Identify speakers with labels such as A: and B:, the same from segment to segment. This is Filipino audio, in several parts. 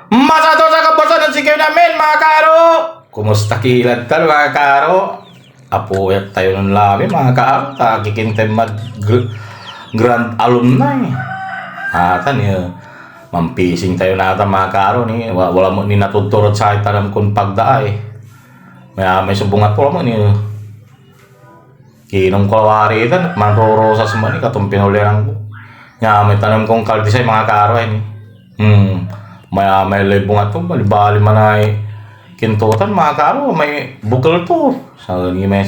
A: Masato sa kabasan ng sigaw namin mga karo. Kumusta kilad ka mga karo? Apuyat tayo ng labi mga karo. Kakikintay grand alumni. Atan yun. Mampising tayo nata mga karo ni. Wala mo ni natuturot sa itanam kung pagdaay. May subungat po mo ni. Kinong kalawari itan. Manrorosa sa mani katong pinuliran ko. Nga may tanam kong kaldisay mga karo eh. May libungat to, bali man ay kintutan mga karo, may bukal to. Sa may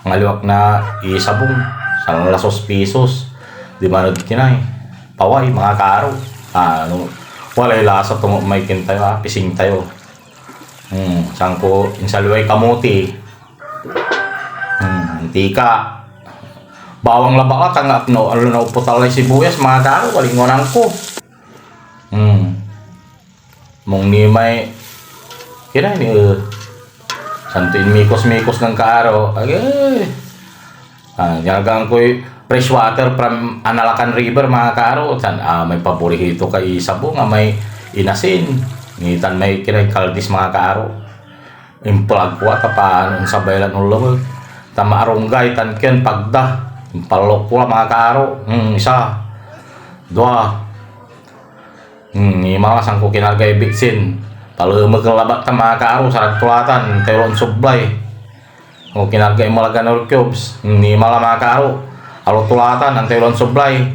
A: ngaliwak na isabong, sa lasos pisos. Di ba nagkinay? Paway mga karo. Walay lasa to may kintayo, pising tayo. Saan ko, insalway kamuti. Tika. Bawang laba ka, tangap no, na uputalay sibuyas mga karo, walingonan ko. Mong ni may kira ni santuin mikos ng kaaro agay yagang ko'y fresh water from Analacan River mga kaaro may paborito kay isabo nga may inasin ngitan may kira kaldis mga kaaro implag ko tapaan sa baylan ulo tama arunggay tan ken pagda impalok ko mga kaaro isa dua ni mga sangko kinargay bitsin palo maglabat ta mga kaaro sa tulatan tayon sublay o kinargay mo laga ng cubes ni mala mga kaaro alo tulatan ang tayon sublay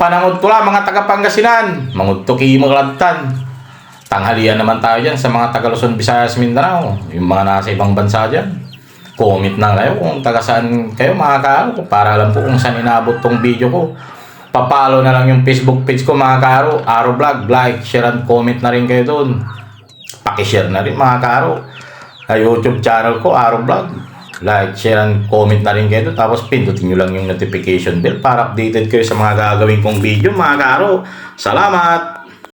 A: panangod tula mga taga Pangasinan mangudtoki maglabtan tanghalian naman tayo dyan sa mga taga Luzon, Visayas, Mindanao yung mga nasa ibang bansa dyan comment na kayo kung taga saan kayo mga kaaro para alam po kung saan inabot tong video ko. Papalo na lang yung Facebook page ko mga karo, Aro Vlog, like, share and comment na rin kayo doon. Paki-share na rin mga karo. Sa YouTube channel ko, Aro Vlog, like, share and comment na rin kayo doon. Tapos pindutin nyo lang yung notification bell para updated kayo sa mga gagawin kong video mga karo. Salamat!